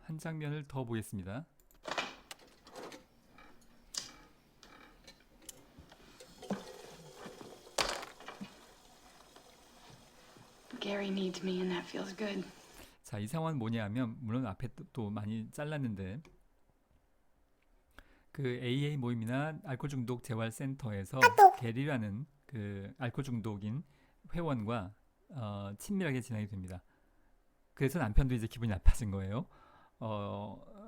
한 장면을 더 보겠습니다. Gary needs me and that feels good. 자, 이 상황은 뭐냐면 물론 앞에 또 많이 잘랐는데 그 AA 모임이나 알코올 중독 재활 센터에서 게리라는 그 알코올 중독인 회원과 친밀하게 지내게 됩니다. 그래서 남편도 이제 기분이 나빠진 거예요.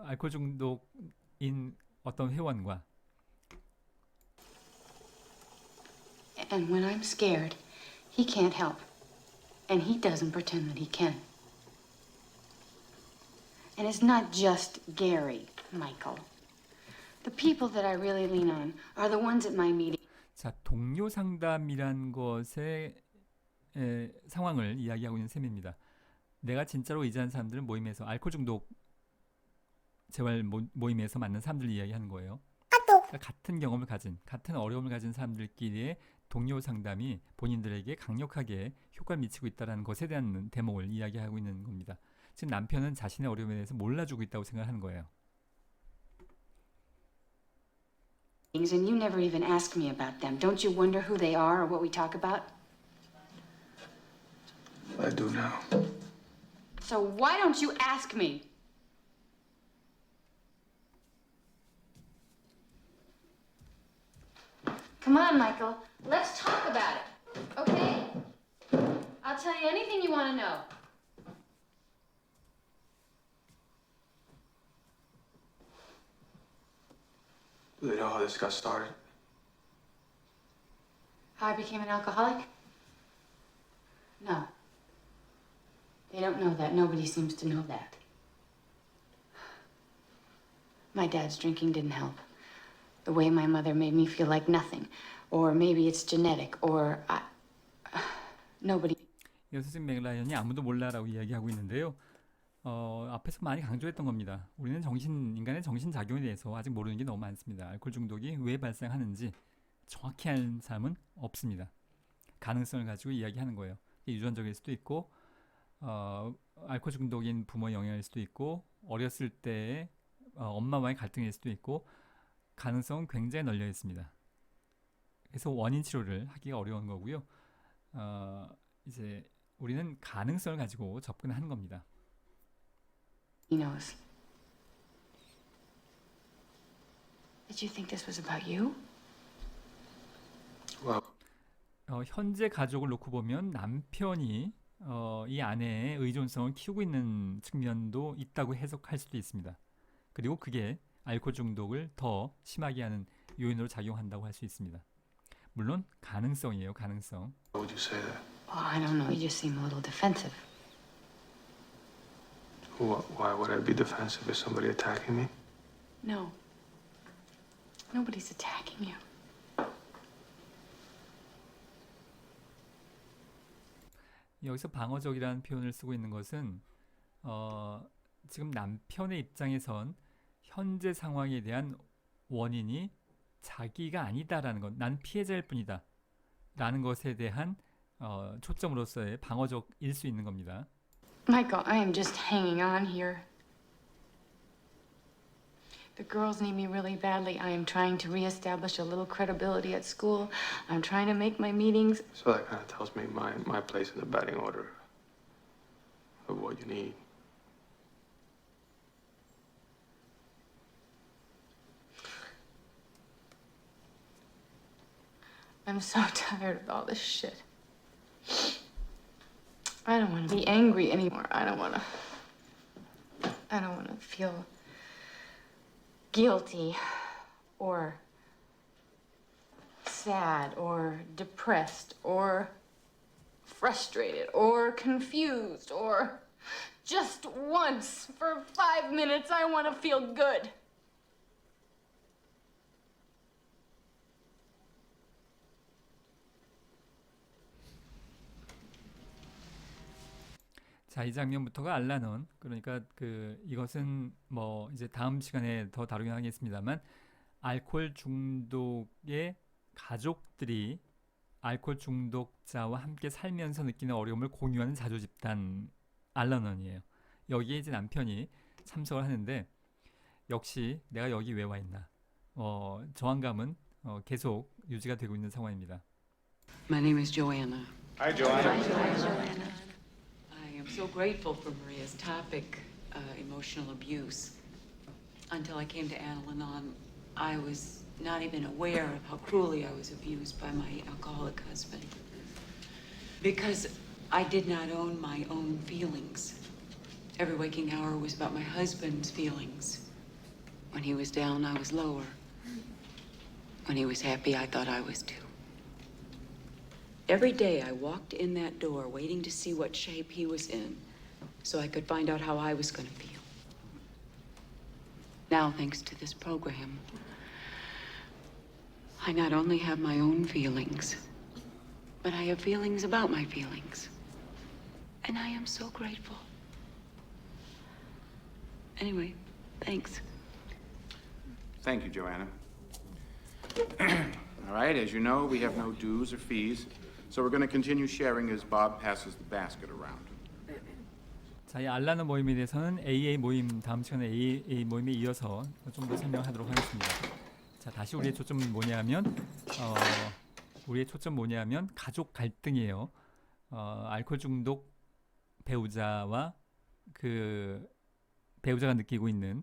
알코올 중독인 어떤 회원과 And when I'm scared, he can't help. And he doesn't pretend that he can. And it's not just Gary, Michael. The people that I really lean on are the ones at my meeting. 자, 동료 상담이란 것의 상황을 이야기하고 있는 셈입니다. 내가 진짜로 의지하는 사람들은 모임에서 알코올 중독 재활 모임에서 만난 사람들을 이야기하는 거예요. 그러니까 같은 경험을 가진, 같은 어려움을 가진 사람들끼리의 동료 상담이 본인들에게 강력하게 효과를 미치고 있다는 것에 대한 대목을 이야기하고 있는 겁니다. 지금 남편은 자신의 어려움에 대해서 몰라주고 있다고 생각하는 거예요. And you never even ask me about them. Don't you wonder who they are or what we talk about? I do now. So why don't you ask me? Come on, Michael. Let's talk about it. Okay? I'll tell you anything you want to know. Do they know how this got started? How I became an alcoholic? No. They don't know that. Nobody seems to know that. My dad's drinking didn't help. The way my mother made me feel like nothing. Or maybe it's genetic. Or nobody. 여기서 지금 맥라이언이 아무도 몰라라고 이야기하고 있는데요. 앞에서 많이 강조했던 겁니다. 우리는 인간의 정신작용에 대해서 아직 모르는 게 너무 많습니다. 알코올 중독이 왜 발생하는지 정확히 아는 사람은 없습니다. 가능성을 가지고 이야기하는 거예요. 유전적일 수도 있고 알코올 중독인 부모의 영향일 수도 있고 어렸을 때의 엄마와의 갈등일 수도 있고 가능성은 굉장히 널려 있습니다. 그래서 원인 치료를 하기가 어려운 거고요. 이제 우리는 가능성을 가지고 접근하는 겁니다. He knows. Did you think this was about you? Well, 현재 가족을 놓고 보면 남편이 이 아내의 의존성을 키우고 있는 측면도 있다고 해석할 수도 있습니다. 그리고 그게 알코올 중독을 더 심하게 하는 요인으로 작용한다고 할 수 있습니다. 물론 가능성이에요, 가능성. why would you say that? Oh, I don't know. You just seem a little defensive. Why would I be defensive? Is somebody attacking me? No. Nobody's attacking you. 여기서 방어적이라는 표현을 쓰고 있는 것은 지금 남편의 입장에선 현재 상황에 대한 원인이 자기가 아니다라는 것, 난 피해자일 뿐이다 라는 것에 대한 초점으로서의 방어적일 수 있는 겁니다. Michael, I am just hanging on here. The girls need me really badly. I am trying to reestablish a little credibility at school. I'm trying to make my meetings. So that kind of tells me my place in the batting order of what you need. I'm so tired of all this shit. I don't want to be angry anymore. I don't want to feel guilty or sad or depressed or frustrated or confused or just once for 5 minutes I want to feel good. 자, 이 장면부터가 알라논, 그러니까 이것은 뭐 이제 다음 시간에 더 다루긴 하겠습니다만 알코올 중독의 가족들이 알코올 중독자와 함께 살면서 느끼는 어려움을 공유하는 자조 집단 알라논이에요. 여기에 이제 남편이 참석을 하는데 역시 내가 여기 왜 와 있나 저항감은 계속 유지가 되고 있는 상황입니다. My name is Joanna. Hi, Joanna. I am so grateful for Maria's topic, emotional abuse. Until I came to Al-Anon, I was not even aware of how cruelly I was abused by my alcoholic husband. Because I did not own my own feelings. Every waking hour was about my husband's feelings. When he was down, I was lower. When he was happy, I thought I was too. Every day I walked in that door waiting to see what shape he was in so I could find out how I was going to feel. Now, thanks to this program, I not only have my own feelings, but I have feelings about my feelings. And I am so grateful. Anyway, thanks. Thank you, Joanna. All right, as you know, we have no dues or fees, so we're going to continue sharing as Bob passes the basket around. 자, 이 알라는 모임에 대해서는 AA 모임 다음 시간에 AA 모임에 이어서 좀 더 설명하도록 하겠습니다. 자, 다시 우리의 초점은 뭐냐면 우리의 초점 뭐냐면 가족 갈등이에요. 알코올 중독 배우자와 그 배우자가 느끼고 있는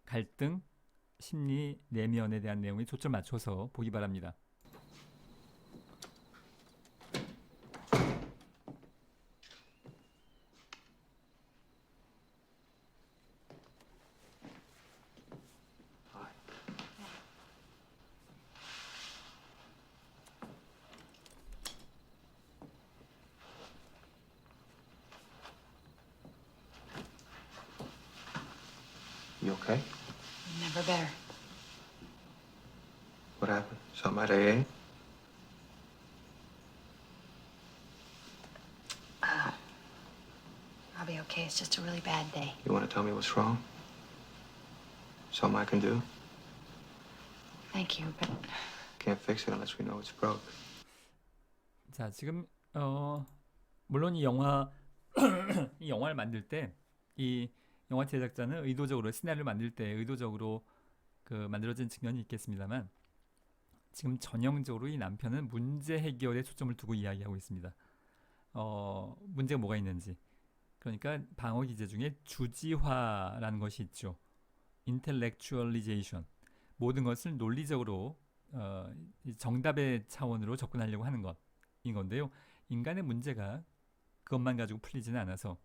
갈등, 심리 내면에 대한 내용에 초점 맞춰서 보기 바랍니다. You okay? Never better. What happened? Something at AA? I'll be okay. It's just a really bad day. You want to tell me what's wrong? Something I can do? Thank you, but Can't fix it unless we know it's broke. 자, 지금 물론 이 영화 이 영화를 만들 때 이 영화 제작자는 의도적으로 시나리오를 만들 때 의도적으로 그 만들어진 측면이 있겠습니다만 지금 전형적으로 이 남편은 문제 해결에 초점을 두고 이야기하고 있습니다. 문제가 뭐가 있는지. 그러니까 방어 기제 중에 주지화라는 것이 있죠. intellectualization. 모든 것을 논리적으로 정답의 차원으로 접근하려고 하는 것인 건데요. 인간의 문제가 그것만 가지고 풀리지는 않아서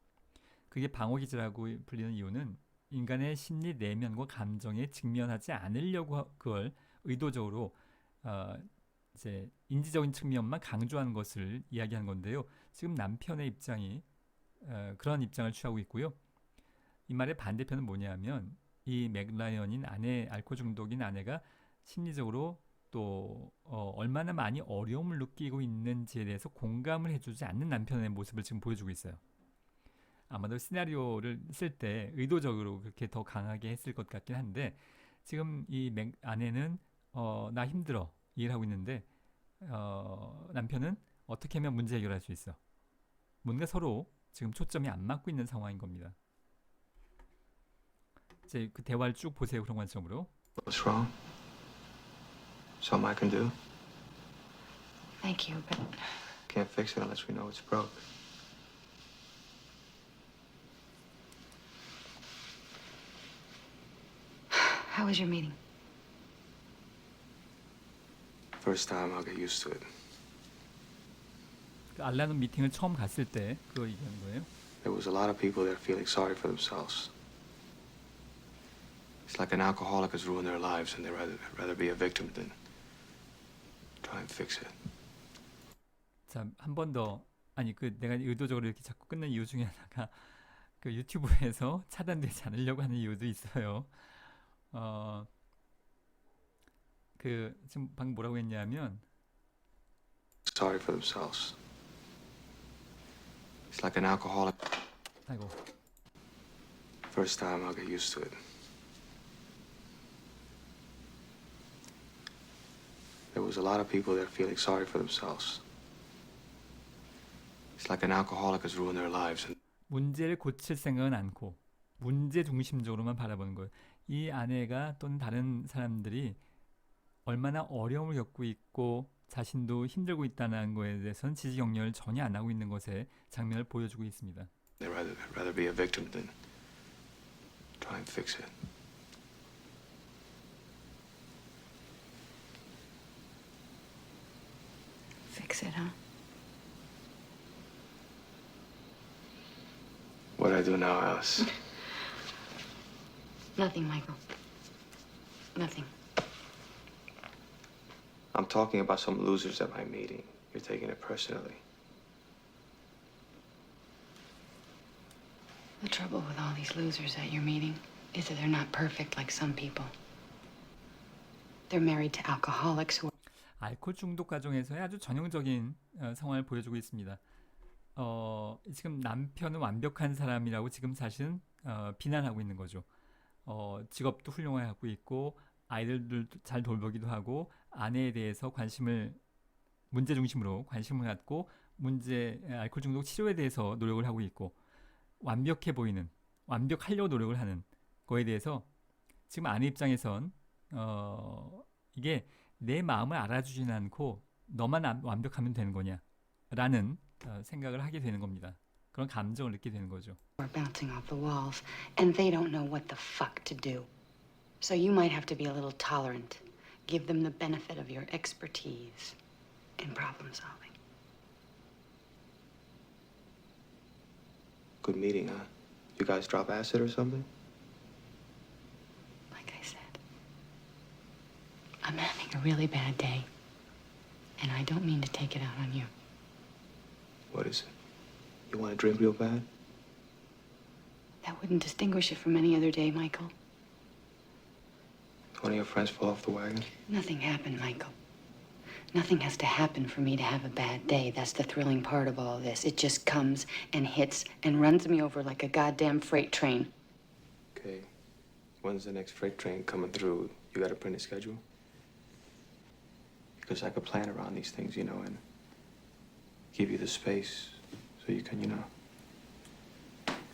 그게 방어 기제라고 불리는 이유는 인간의 심리 내면과 감정에 직면하지 않으려고 그걸 의도적으로 이제 인지적인 측면만 강조하는 것을 이야기하는 건데요. 지금 남편의 입장이 그런 입장을 취하고 있고요. 이 말의 반대편은 뭐냐면 이 맥라이언인 아내, 알코올 중독인 아내가 심리적으로 또 얼마나 많이 어려움을 느끼고 있는지에 대해서 공감을 해주지 않는 남편의 모습을 지금 보여주고 있어요. 아마도 시나리오를 쓸 때 의도적으로 그렇게 더 강하게 했을 것 같긴 한데 지금 이 아내는 나 힘들어 얘기를 하고 있는데 남편은 어떻게 하면 문제 해결할 수 있어. 뭔가 서로 지금 초점이 안 맞고 있는 상황인 겁니다. 이제 그 대화를 쭉 보세요. 그런 관점으로. What's wrong? Something I can do? thank you, but Can't fix it unless we know it's broke. how was your meeting? First time I'll get used to it. 그 알라는 미팅을 처음 갔을 때 그거 얘기하는 거예요. There was a lot of people there feeling sorry for themselves. It's like an alcoholic has ruined their lives and they'd rather be a victim than try and fix it. 자, 한 번 더. 아니 그 내가 의도적으로 이렇게 자꾸 끊는 이유 중에 하나가 그 유튜브에서 차단되지 않으려고 하는 이유도 있어요. 그 지금 방금 뭐라고 했냐면 Sorry for themselves. It's like an alcoholic. 아이고 First time I'll get used to it. There was a lot of people there feeling sorry for themselves. It's like an alcoholic has ruined their lives and 문제를 고칠 생각은 않고 문제 중심적으로만 바라보는 거예요. 이 아내가 또는 다른 사람들이 얼마나 어려움을 겪고 있고 자신도 힘들고 있다는 거에 대해서는 지지 경련을 전혀 안 하고 있는 것에 장면을 보여주고 있습니다. They'd rather be a victim than try and fix it. Fix it, huh? What do I do now, Alice? Nothing, Michael. Nothing. I'm talking about some losers at my meeting. You're taking it personally. The trouble with all these losers at your meeting is that they're not perfect like some people. They're married to alcoholics who 알코올 중독 과정에서의 아주 전형적인 상황을 보여주고 있습니다. 지금 남편은 완벽한 사람이라고 지금 사실은 비난하고 있는 거죠. 직업도 훌륭하고 있고 아이들도 잘 돌보기도 하고 아내에 대해서 문제 중심으로 관심을 갖고 알코올 중독 치료에 대해서 노력을 하고 있고 완벽해 보이는 완벽하려고 노력을 하는 거에 대해서 지금 아내 입장에선 이게 내 마음을 알아주지는 않고 너만 완벽하면 되는 거냐라는 생각을 하게 되는 겁니다. 그런 감정을 느끼게 되는 거죠. are bouncing off the walls, and they don't know what the fuck to do. So you might have to be a little tolerant. Give them the benefit of your expertise in problem solving. Good meeting, huh? You guys drop acid or something? Like I said, I'm having a really bad day, and I don't mean to take it out on you. What is it? You want to drink real bad? That wouldn't distinguish it from any other day, Michael. One of your friends fall off the wagon? Nothing happened, Michael. Nothing has to happen for me to have a bad day. That's the thrilling part of all this. It just comes and hits and runs me over like a goddamn freight train. Okay. When's the next freight train coming through? You got a printed schedule? Because I could plan around these things, you know, and give you the space so you can,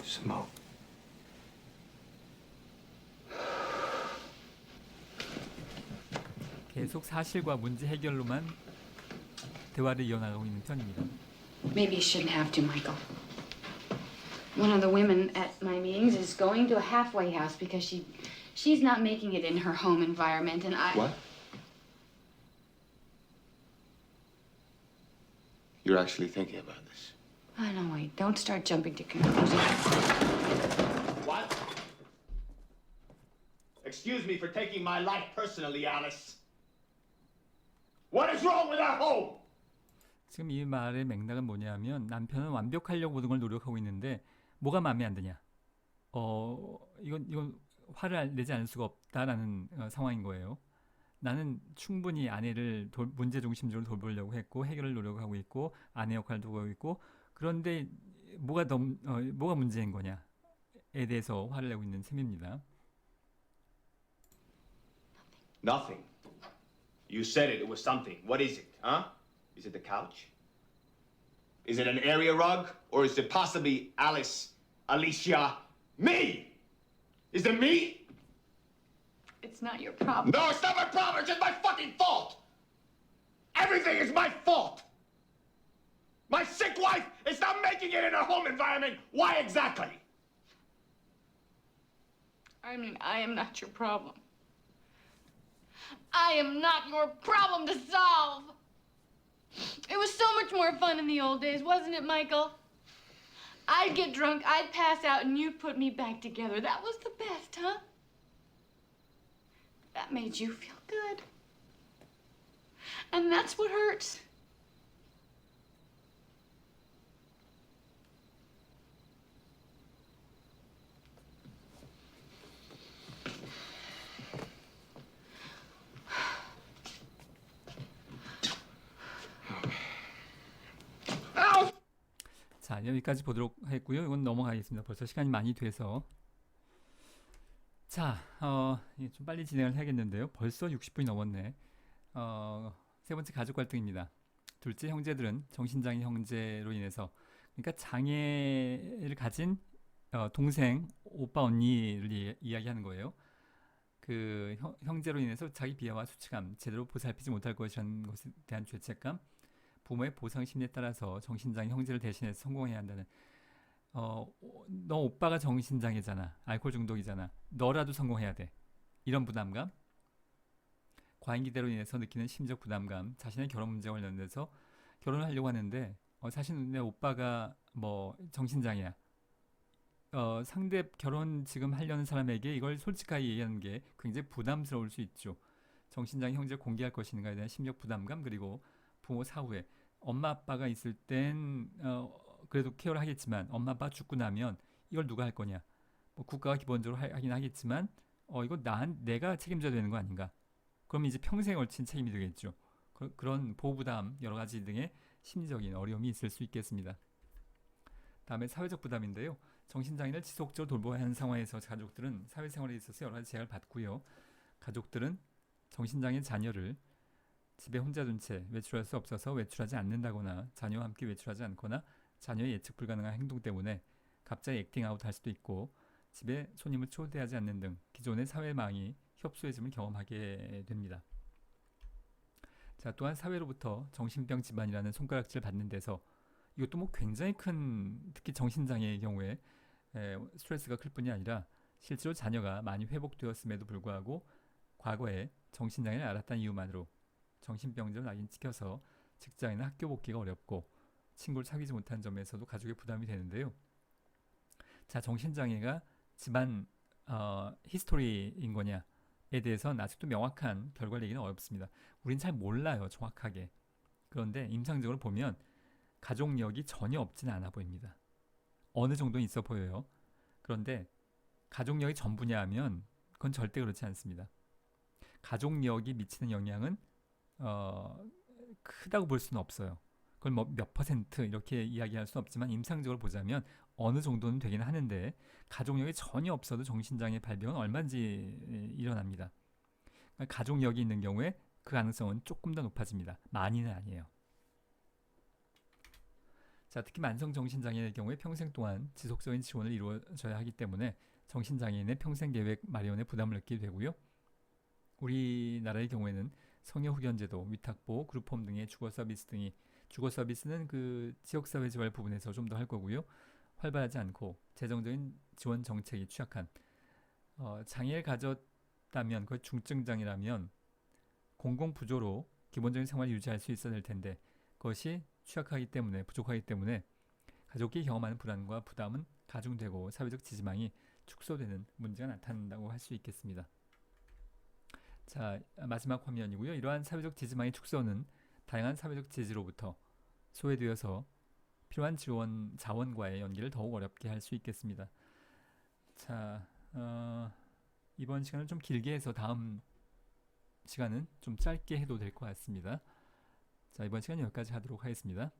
smoke. 계속 사실과 문제 해결로만 대화를 이어나가고 있는 편입니다. Maybe you shouldn't have to, Michael. One of the women at my meetings is going to a halfway house because she's not making it in her home environment, and I... What? You're actually thinking about this? Oh, no, wait. Don't start jumping to conclusions. What? Excuse me for taking my life personally, Alice. What is wrong with our home? 지금 이 말의 맥락은 뭐냐면 남편은 완벽하려고 모든 걸 노력하고 있는데 뭐가 마음에 안 드냐? 이건 화를 내지 않을 수가 없다라는 상황인 거예요. 나는 충분히 아내를 문제 중심적으로 돌보려고 했고 해결을 노력하고 있고 아내 역할도 하고 있고 그런데 뭐가 문제인 거냐에 대해서 화를 내고 있는 셈입니다. Nothing. You said it was something. What is it, huh? Is it the couch? Is it an area rug? Or is it possibly Alice, Alicia, me? Is it me? It's not your problem. No, it's not my problem. It's just my fucking fault. Everything is my fault. My sick wife is not making it in her home environment. Why exactly? I mean, I am not your problem. I am not your problem to solve. It was so much more fun in the old days, wasn't it, Michael? I'd get drunk, I'd pass out, and you'd put me back together. That was the best, huh? That made you feel good. And that's what hurts. 자, 여기까지 보도록 했고요. 이건 넘어가겠습니다. 벌써 시간이 많이 돼서. 자, 좀 빨리 진행을 해야겠는데요. 벌써 60분이 넘었네. 세 번째 가족 갈등입니다. 둘째 형제들은 정신장애 형제로 인해서 그러니까 장애를 가진 동생, 오빠, 언니를 이야기하는 거예요. 그 형제로 인해서 자기 비하와 수치감, 제대로 보살피지 못할 것이라는 것에 대한 죄책감, 부모의 보상 심리에 따라서 정신장애 형제를 대신해서 성공해야 한다는. 너 오빠가 정신장애잖아, 알코올 중독이잖아, 너라도 성공해야 돼, 이런 부담감, 과잉 기대로 인해서 느끼는 심적 부담감, 자신의 결혼 문제와 관련돼서 결혼을 하려고 하는데 사실 내 오빠가 뭐 정신장애야. 상대 결혼 지금 하려는 사람에게 이걸 솔직하게 얘기하는 게 굉장히 부담스러울 수 있죠. 정신장애 형제를 공개할 것인가에 대한 심적 부담감, 그리고 부모 사후에 엄마 아빠가 있을 땐 그래도 케어를 하겠지만 엄마 아빠 죽고 나면 이걸 누가 할 거냐. 뭐 국가가 기본적으로 하긴 하겠지만 이거 내가 책임져야 되는 거 아닌가. 그럼 이제 평생 걸친 책임이 되겠죠. 그런 보호 부담, 여러 가지 등의 심리적인 어려움이 있을 수 있겠습니다. 다음에 사회적 부담인데요. 정신장애를 지속적으로 돌봐야 하는 상황에서 가족들은 사회생활에 있어서 여러 가지 제약을 받고요. 가족들은 정신장애 자녀를 집에 혼자 둔 채 외출할 수 없어서 외출하지 않는다거나, 자녀와 함께 외출하지 않거나, 자녀의 예측 불가능한 행동 때문에 갑자기 액팅아웃 할 수도 있고, 집에 손님을 초대하지 않는 등 기존의 사회망이 협소해짐을 경험하게 됩니다. 자, 또한 사회로부터 정신병 집안이라는 손가락질을 받는 데서, 이것도 뭐 굉장히 큰, 특히 정신장애의 경우에 스트레스가 클 뿐이 아니라 실제로 자녀가 많이 회복되었음에도 불구하고 과거에 정신장애를 알았다는 이유만으로 정신병자로 낙인 찍혀서 직장이나 학교 복귀가 어렵고 친구를 사귀지 못한 점에서도 가족의 부담이 되는데요. 자, 정신장애가 집안 히스토리인 거냐에 대해서는 아직도 명확한 결과를 내기는 어렵습니다. 우린 잘 몰라요, 정확하게. 그런데 임상적으로 보면 가족력이 전혀 없지는 않아 보입니다. 어느 정도는 있어 보여요. 그런데 가족력이 전부냐 하면 그건 절대 그렇지 않습니다. 가족력이 미치는 영향은 크다고 볼 수는 없어요. 그걸 뭐 몇 퍼센트 이렇게 이야기할 수는 없지만 임상적으로 보자면 어느 정도는 되긴 하는데, 가족력이 전혀 없어도 정신장애 발병은 얼마든지 일어납니다. 그러니까 가족력이 있는 경우에 그 가능성은 조금 더 높아집니다. 많이는 아니에요. 자, 특히 만성 정신장애의 경우에 평생 동안 지속적인 지원을 이루어져야 하기 때문에 정신장애인의 평생 계획 마련에 부담을 느끼게 되고요. 우리나라의 경우에는 성여후견제도, 위탁보호, 그룹홈 등의 주거 서비스 등이, 주거 서비스는 그 지역사회 재활 부분에서 좀 더 할 거고요. 활발하지 않고 재정적인 지원 정책이 취약한, 장애를 가졌다면, 그 중증장애라면 공공부조로 기본적인 생활을 유지할 수 있어야 될 텐데 그것이 취약하기 때문에, 부족하기 때문에 가족이 경험하는 불안과 부담은 가중되고 사회적 지지망이 축소되는 문제가 나타난다고 할 수 있겠습니다. 자, 마지막 화면이고요. 이러한 사회적 지지망의 축소는 다양한 사회적 지지로부터 소외되어서 필요한 지원 자원과의 연계를 더욱 어렵게 할 수 있겠습니다. 자, 이번 시간을 좀 길게 해서 다음 시간은 좀 짧게 해도 될 것 같습니다. 자, 이번 시간 여기까지 하도록 하겠습니다.